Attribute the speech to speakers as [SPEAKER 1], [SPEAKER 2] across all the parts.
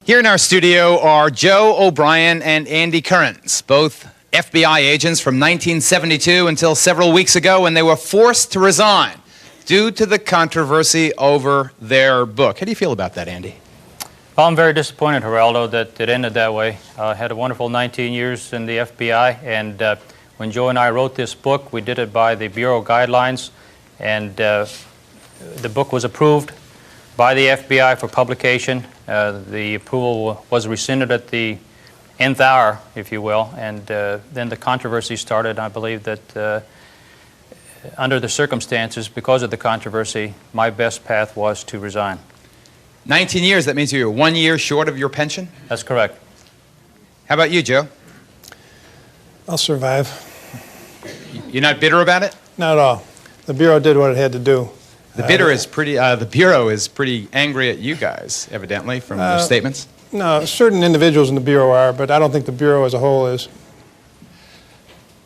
[SPEAKER 1] Here in our studio are Joe O'Brien and Andris Kurins, both FBI agents from 1972 until several weeks ago when they were forced to resign due to the controversy over their book. How do you feel about that, Andy?
[SPEAKER 2] Well, I'm very disappointed, Geraldo, that it ended that way. I had a wonderful 19 years in the FBI, and when Joe and I wrote this book, we did it by the Bureau guidelines, and the book was approved by the FBI for publication. The approval was rescinded at the nth hour, if you will, and then the controversy started. I believe that under the circumstances, because of the controversy, my best path was to resign.
[SPEAKER 1] 19 years, that means you're 1 year short of your pension?
[SPEAKER 2] That's correct.
[SPEAKER 1] How about you, Joe?
[SPEAKER 3] I'll survive.
[SPEAKER 1] You're not bitter about it?
[SPEAKER 3] Not at all. The Bureau did what it had to do.
[SPEAKER 1] The Bureau is pretty angry at you guys, evidently, from their statements.
[SPEAKER 3] No, certain individuals in the Bureau are, but I don't think the Bureau as a whole is.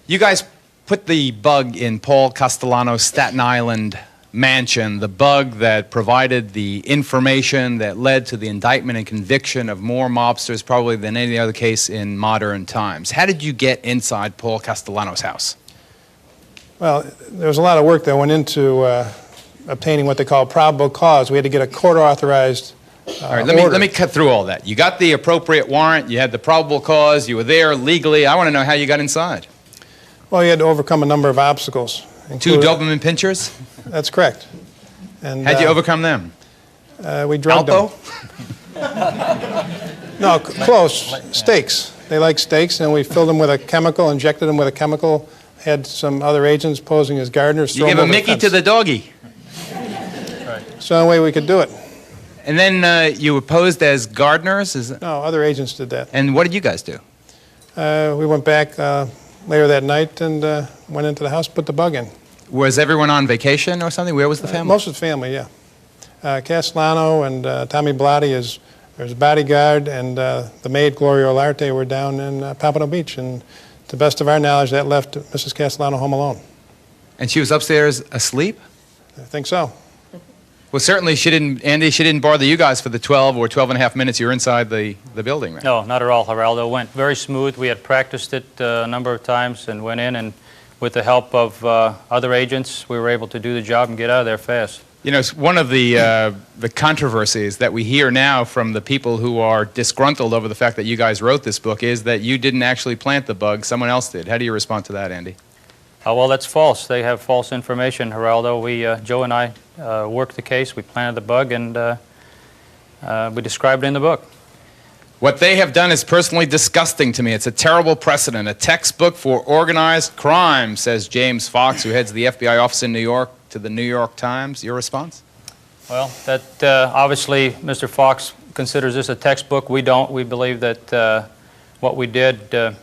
[SPEAKER 1] You guys put the bug in Paul Castellano's Staten Island mansion, the bug that provided the information that led to the indictment and conviction of more mobsters probably than any other case in modern times. How did you get inside Paul Castellano's house?
[SPEAKER 3] Well, there was a lot of work that went into obtaining what they call probable cause. We had to get a court-authorized
[SPEAKER 1] all right, let me cut through all that. You got the appropriate warrant, you had the probable cause, you were there legally. I want to know how you got inside.
[SPEAKER 3] Well, you had to overcome a number of obstacles.
[SPEAKER 1] 2 Doberman pinchers?
[SPEAKER 3] That's correct. And
[SPEAKER 1] how'd you overcome them?
[SPEAKER 3] We drugged them. No, close. Steaks. They like steaks, and we filled them with a chemical, injected them with a chemical, had some other agents posing as gardeners.
[SPEAKER 1] You gave a Mickey to the doggy.
[SPEAKER 3] It's the only way we could do it.
[SPEAKER 1] And then you were posed as gardeners?
[SPEAKER 3] No, other agents did that.
[SPEAKER 1] And what did you guys do?
[SPEAKER 3] We went back later that night and went into the house, put the bug in.
[SPEAKER 1] Was everyone on vacation or something? Where was the family?
[SPEAKER 3] Most of the family, yeah. Castellano and Tommy Blotti, there's a bodyguard, and the maid, Gloria Olarte, were down in Pompano Beach. And to the best of our knowledge, that left Mrs. Castellano home alone.
[SPEAKER 1] And she was upstairs asleep?
[SPEAKER 3] I think so.
[SPEAKER 1] Well, certainly she didn't bother you guys for the 12 or 12 and a half minutes you were inside the building, right?
[SPEAKER 2] No, not at all, Geraldo. It went very smooth. We had practiced it a number of times and went in, and with the help of other agents, we were able to do the job and get out of there fast.
[SPEAKER 1] You know, one of the controversies that we hear now from the people who are disgruntled over the fact that you guys wrote this book is that you didn't actually plant the bug, someone else did. How do you respond to that, Andy?
[SPEAKER 2] Well, that's false. They have false information, Geraldo. Joe and I worked the case, we planted the bug, and we described it in the book.
[SPEAKER 1] What they have done is personally disgusting to me. It's a terrible precedent, a textbook for organized crime, says James Fox, who heads the FBI office in New York, to the New York Times. Your response?
[SPEAKER 2] Well, that obviously Mr. Fox considers this a textbook. We don't. We believe that what we did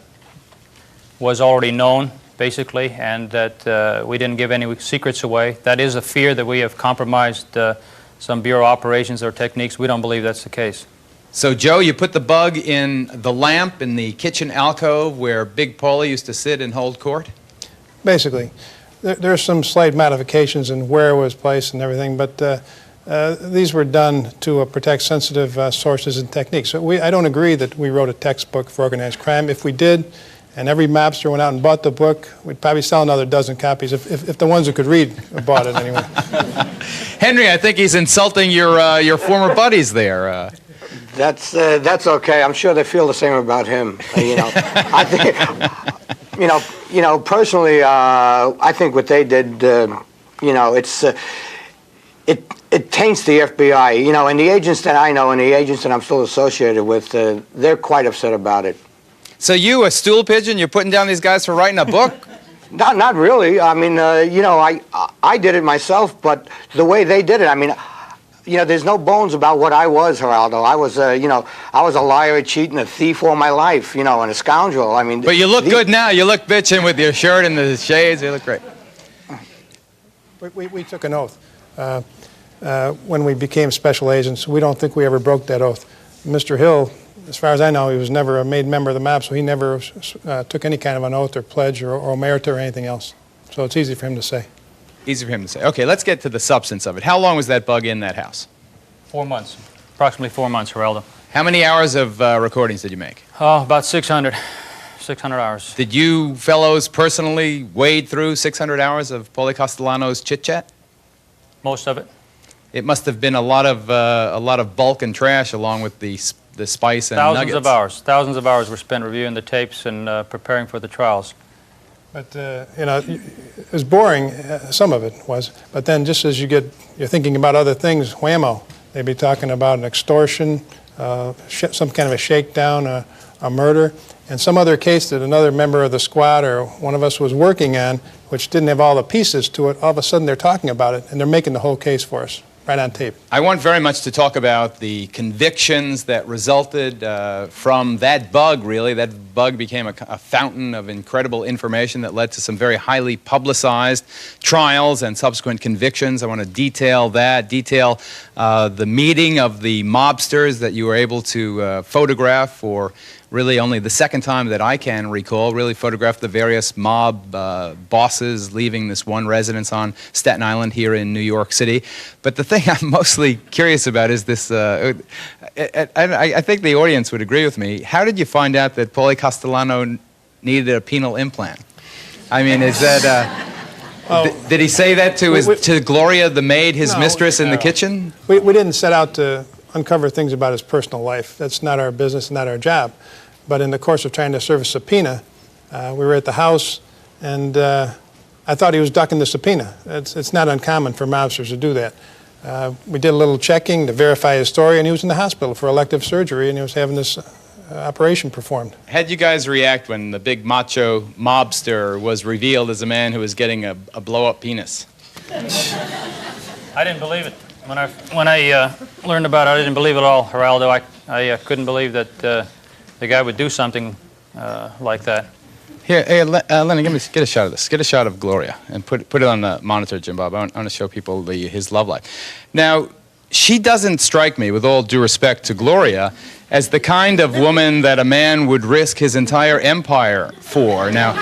[SPEAKER 2] was already known, basically, and that we didn't give any secrets away. That is a fear that we have compromised some Bureau operations or techniques. We don't believe that's the case.
[SPEAKER 1] So, Joe, you put the bug in the lamp in the kitchen alcove where Big Paulie used to sit and hold court?
[SPEAKER 3] Basically. There are some slight modifications in where it was placed and everything, but these were done to protect sensitive sources and techniques. So I don't agree that we wrote a textbook for organized crime. If we did, and every mobster went out and bought the book, we'd probably sell another dozen copies, if the ones who could read bought it anyway.
[SPEAKER 1] Henry, I think he's insulting your former buddies there.
[SPEAKER 4] That's okay. I'm sure they feel the same about him. You know, I think, personally, I think what they did, it taints the FBI. You know, and the agents that I know and the agents that I'm still associated with, they're quite upset about it.
[SPEAKER 1] So you, a stool pigeon, you're putting down these guys for writing a book?
[SPEAKER 4] Not really. I mean, I did it myself, but the way they did it, I mean, there's no bones about what I was, Geraldo. I was, I was a liar, a cheat, and a thief all my life, and a scoundrel. I mean.
[SPEAKER 1] But you look good now. You look bitchin' with your shirt and the shades. You look great.
[SPEAKER 3] We took an oath when we became special agents. We don't think we ever broke that oath. Mr. Hill, as far as I know, he was never a made member of the mob, so he never took any kind of an oath or pledge or omerta or anything else. So it's easy for him to say.
[SPEAKER 1] Easy for him to say. Okay, let's get to the substance of it. How long was that bug in that house?
[SPEAKER 2] 4 months. Approximately 4 months, Geraldo.
[SPEAKER 1] How many hours of recordings did you make?
[SPEAKER 2] Oh, about 600 hours.
[SPEAKER 1] Did you fellows personally wade through 600 hours of Paul Castellano's chit-chat?
[SPEAKER 2] Most of it.
[SPEAKER 1] It must have been a lot of bulk and trash along with the spice and nuggets.
[SPEAKER 2] Thousands of hours were spent reviewing the tapes and preparing for the trials.
[SPEAKER 3] But, you know, it was boring, some of it was, but then just as you're thinking about other things, whammo, they'd be talking about an extortion, some kind of a shakedown, a murder, and some other case that another member of the squad or one of us was working on, which didn't have all the pieces to it. All of a sudden they're talking about it, and they're making the whole case for us, right on tape.
[SPEAKER 1] I want very much to talk about the convictions that resulted from that bug, really. That bug became a fountain of incredible information that led to some very highly publicized trials and subsequent convictions. I want to detail that, the meeting of the mobsters that you were able to photograph for really only the second time that I can recall, really photographed the various mob bosses leaving this one residence on Staten Island here in New York City. But the thing I'm mostly curious about is this, I think the audience would agree with me. How did you find out that Paul Castellano needed a penile implant? I mean, is that, did he say that to Gloria, the maid, his mistress in the kitchen?
[SPEAKER 3] We didn't set out to uncover things about his personal life. That's not our business, not our job. But in the course of trying to serve a subpoena, we were at the house, and I thought he was ducking the subpoena. It's not uncommon for mobsters to do that. We did a little checking to verify his story, and he was in the hospital for elective surgery, and he was having this operation performed.
[SPEAKER 1] How'd you guys react when the big macho mobster was revealed as a man who was getting a blow-up penis?
[SPEAKER 2] I didn't believe it. When I learned about it, I didn't believe it at all, Geraldo. I couldn't believe that the guy would do something like that.
[SPEAKER 1] Here, hey, Lenny, get a shot of this. Get a shot of Gloria and put it on the monitor, Jim Bob. I want to show people his love life. Now, she doesn't strike me, with all due respect to Gloria, as the kind of woman that a man would risk his entire empire for. Now,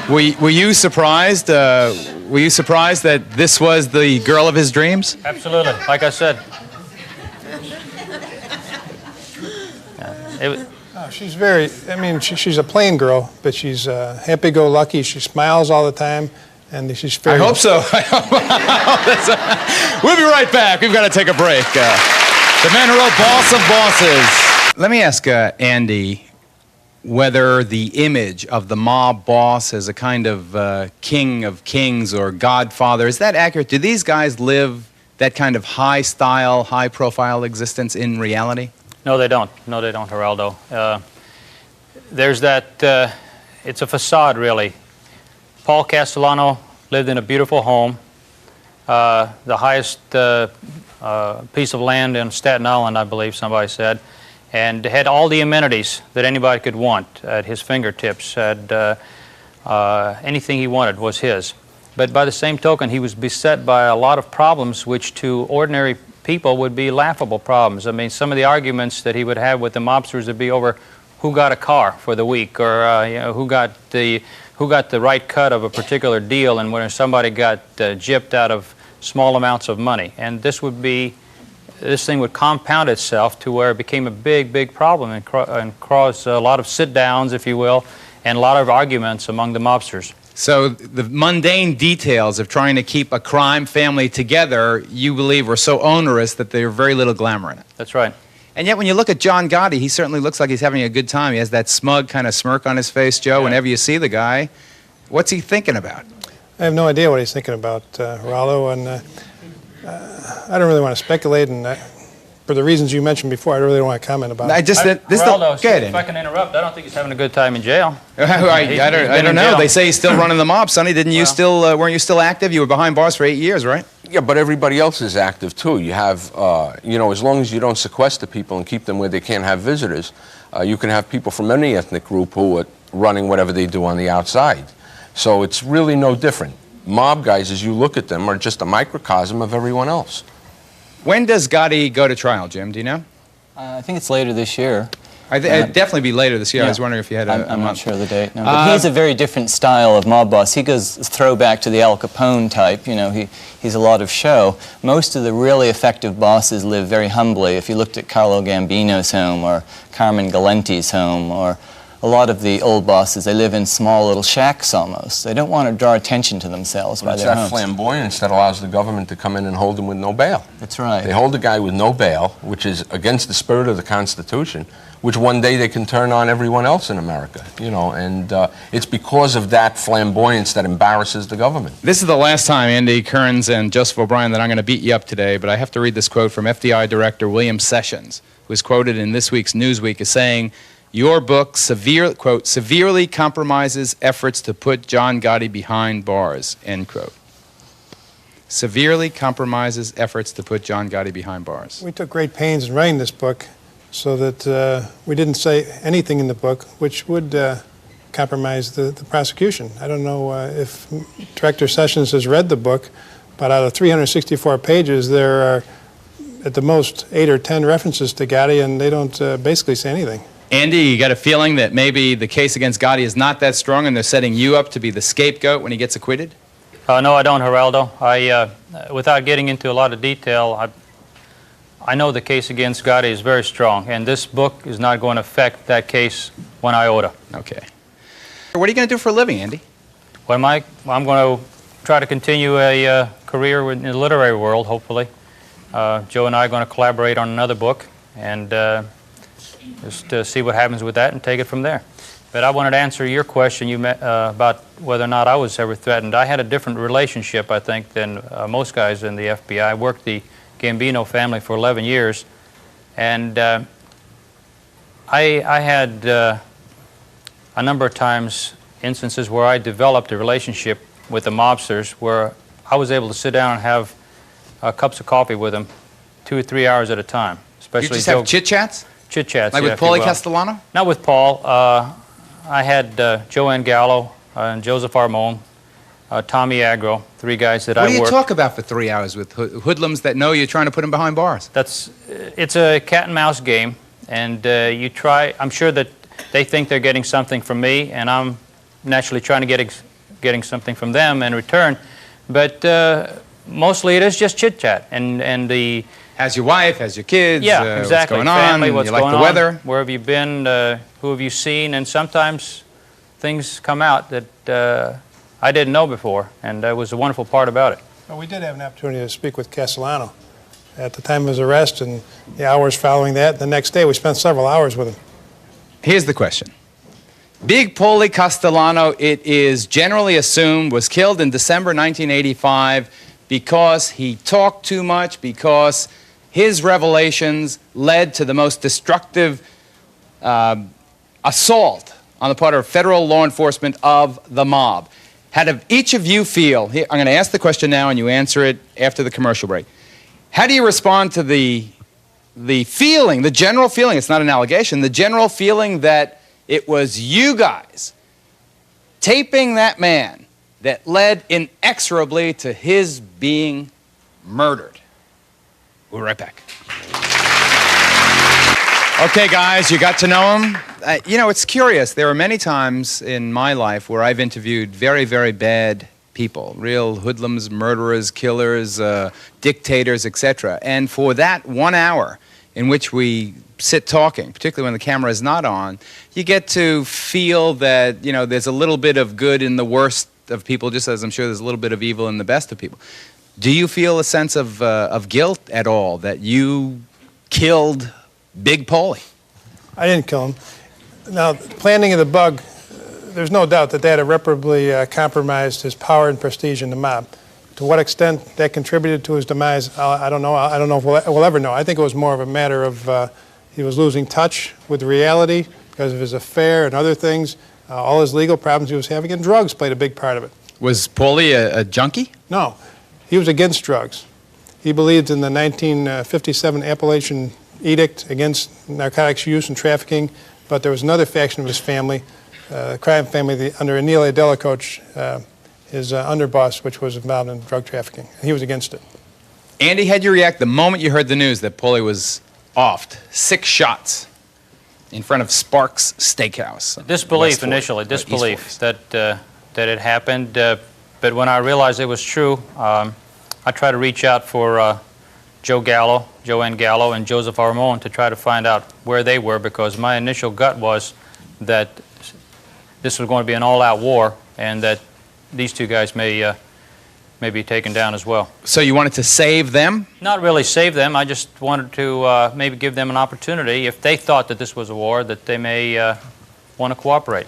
[SPEAKER 1] were you surprised? Were you surprised that this was the girl of his dreams?
[SPEAKER 2] Absolutely. Like I said.
[SPEAKER 3] She's very, I mean, she's a plain girl, but she's happy-go-lucky. She smiles all the time, and she's very...
[SPEAKER 1] I hope so. We'll be right back. We've got to take a break. The man who wrote Boss of Bosses. Let me ask Andy whether the image of the mob boss as a kind of king of kings or godfather, is that accurate? Do these guys live that kind of high-style, high-profile existence in reality?
[SPEAKER 2] No, they don't. No, they don't, Geraldo. There's that, it's a facade, really. Paul Castellano lived in a beautiful home, the highest piece of land in Staten Island, I believe somebody said, and had all the amenities that anybody could want at his fingertips. Had anything he wanted was his. But by the same token, he was beset by a lot of problems which to ordinary people would be laughable problems. I mean, some of the arguments that he would have with the mobsters would be over who got a car for the week, or you know, who got the right cut of a particular deal, and when somebody got gypped out of small amounts of money. And this thing would compound itself to where it became a big problem and caused a lot of sit-downs, if you will, and a lot of arguments among the mobsters.
[SPEAKER 1] So the mundane details of trying to keep a crime family together, you believe, were so onerous that there's very little glamour in it.
[SPEAKER 2] That's right.
[SPEAKER 1] And yet when you look at John Gotti, he certainly looks like he's having a good time. He has that smug kind of smirk on his face, Joe, whenever you see the guy. What's he thinking about?
[SPEAKER 3] I have no idea what he's thinking about, Geraldo, and I don't really want to speculate, and for the reasons you mentioned before, I really don't want to comment about it.
[SPEAKER 2] Geraldo, if I can interrupt, I don't think he's having a good time in jail.
[SPEAKER 1] I don't know. They say he's still running the mob, Sonny. Weren't you still active? You were behind bars for 8 years, right?
[SPEAKER 5] Yeah, but everybody else is active too. You have, you know, as long as you don't sequester people and keep them where they can't have visitors, you can have people from any ethnic group who are running whatever they do on the outside. So it's really no different. Mob guys, as you look at them, are just a microcosm of everyone else.
[SPEAKER 1] When does Gotti go to trial, Jim? Do you know?
[SPEAKER 6] I think it's later this year.
[SPEAKER 1] It'd definitely be later this year. I was wondering if you had a
[SPEAKER 6] I'm not
[SPEAKER 1] month.
[SPEAKER 6] sure of the date. No, but he's a very different style of mob boss. He goes throwback to the Al Capone type. You know, he's a lot of show. Most of the really effective bosses live very humbly. If you looked at Carlo Gambino's home or Carmen Galenti's home or a lot of the old bosses, they live in small little shacks almost. They don't want to draw attention to themselves by
[SPEAKER 5] It's
[SPEAKER 6] their
[SPEAKER 5] that
[SPEAKER 6] homes.
[SPEAKER 5] flamboyance that allows the government to come in and hold him with no bail.
[SPEAKER 6] That's right.
[SPEAKER 5] They hold a guy with no bail, which is against the spirit of the Constitution, which one day they can turn on everyone else in America, you know, and it's because of that flamboyance that embarrasses the government.
[SPEAKER 1] This is the last time, Andy Kurins and Joseph O'Brien, that I'm going to beat you up today, but I have to read this quote from FDI Director William Sessions, who is quoted in this week's Newsweek as saying, "Your book, quote, severely compromises efforts to put John Gotti behind bars," end quote. Severely compromises efforts to put John Gotti behind bars.
[SPEAKER 3] We took great pains in writing this book so that we didn't say anything in the book which would compromise the prosecution. I don't know if Director Sessions has read the book, but out of 364 pages, there are at the most 8 or 10 references to Gotti, and they don't basically say anything.
[SPEAKER 1] Andy, you got a feeling that maybe the case against Gotti is not that strong and they're setting you up to be the scapegoat when he gets acquitted?
[SPEAKER 2] No, I don't, Geraldo. Without getting into a lot of detail, I know the case against Gotti is very strong, and this book is not going to affect that case one iota.
[SPEAKER 1] Okay. What are you going to do for a living, Andy?
[SPEAKER 2] Well, I'm going to try to continue a career in the literary world, hopefully. Joe and I are going to collaborate on another book, and just see what happens with that and take it from there. But I wanted to answer your question about whether or not I was ever threatened. I had a different relationship, I think, than most guys in the FBI. I worked the Gambino family for 11 years, and I had a number of times instances where I developed a relationship with the mobsters where I was able to sit down and have cups of coffee with them 2 or 3 hours at a time. Especially
[SPEAKER 1] You just have chit-chats?
[SPEAKER 2] Chit-chats,
[SPEAKER 1] Like
[SPEAKER 2] yeah,
[SPEAKER 1] with
[SPEAKER 2] if you
[SPEAKER 1] Paul
[SPEAKER 2] will.
[SPEAKER 1] Castellano?
[SPEAKER 2] Not with Paul. I had Joanne Gallo and Joseph Armon, Tommy Agro, 3 guys that I
[SPEAKER 1] What do you
[SPEAKER 2] worked.
[SPEAKER 1] talk about for 3 hours with hoodlums that know you're trying to put them behind bars?
[SPEAKER 2] It's a cat and mouse game, and you try. I'm sure that they think they're getting something from me, and I'm naturally trying to getting something from them in return. But mostly it is just chit chat, and the
[SPEAKER 1] How's your wife? How's your kids?
[SPEAKER 2] yeah, exactly.
[SPEAKER 1] What's going on?
[SPEAKER 2] Family, what's
[SPEAKER 1] you like
[SPEAKER 2] going
[SPEAKER 1] the
[SPEAKER 2] on?
[SPEAKER 1] weather?
[SPEAKER 2] Where have you been? Who have you seen? And sometimes things come out that I didn't know before, and that was a wonderful part about it.
[SPEAKER 3] Well, we did have an opportunity to speak with Castellano at the time of his arrest and the hours following that. The next day, we spent several hours with him.
[SPEAKER 1] Here's the question. Big Paul Castellano, it is generally assumed, was killed in December 1985 because he talked too much, because his revelations led to the most destructive assault on the part of federal law enforcement of the mob. How do each of you feel? Here, I'm going to ask the question now and you answer it after the commercial break. How do you respond to the feeling, the general feeling, it's not an allegation, the general feeling that it was you guys taping that man that led inexorably to his being murdered? We'll be right back. Okay, guys, you got to know him. You know, it's curious. There are many times in my life where I've interviewed very, very bad people, real hoodlums, murderers, killers, dictators, etc. And for that 1 hour in which we sit talking, particularly when the camera is not on, you get to feel that, you know, there's a little bit of good in the worst of people, just as I'm sure there's a little bit of evil in the best of people. Do you feel a sense of guilt at all that you killed Big Paulie?
[SPEAKER 3] I didn't kill him. Now, the planting of the bug, there's no doubt that that irreparably compromised his power and prestige in the mob. To what extent that contributed to his demise, I don't know. I don't know if we'll ever know. I think it was more of a matter of he was losing touch with reality because of his affair and other things, all his legal problems he was having, and drugs played a big part of it.
[SPEAKER 1] Was Paulie a junkie?
[SPEAKER 3] No, he was against drugs. He believed in the 1957 Appalachian Edict against narcotics use and trafficking, but there was another faction of his family, crime family, under Anelia Delacoach, his underboss, which was involved in drug trafficking. And he was against it.
[SPEAKER 1] Andy, how'd you react the moment you heard the news that Paulie was offed? 6 shots. in front of Sparks Steakhouse.
[SPEAKER 2] Disbelief
[SPEAKER 1] West 40,
[SPEAKER 2] initially,
[SPEAKER 1] right, East
[SPEAKER 2] disbelief
[SPEAKER 1] 40s.
[SPEAKER 2] that it happened. But when I realized it was true, I tried to reach out for Joanne Gallo, and Joseph Armon to try to find out where they were, because my initial gut was that this was going to be an all-out war and that these two guys may be taken down as well.
[SPEAKER 1] So you wanted to save them?
[SPEAKER 2] Not really save them. I just wanted to maybe give them an opportunity, if they thought that this was a war, that they may want to cooperate.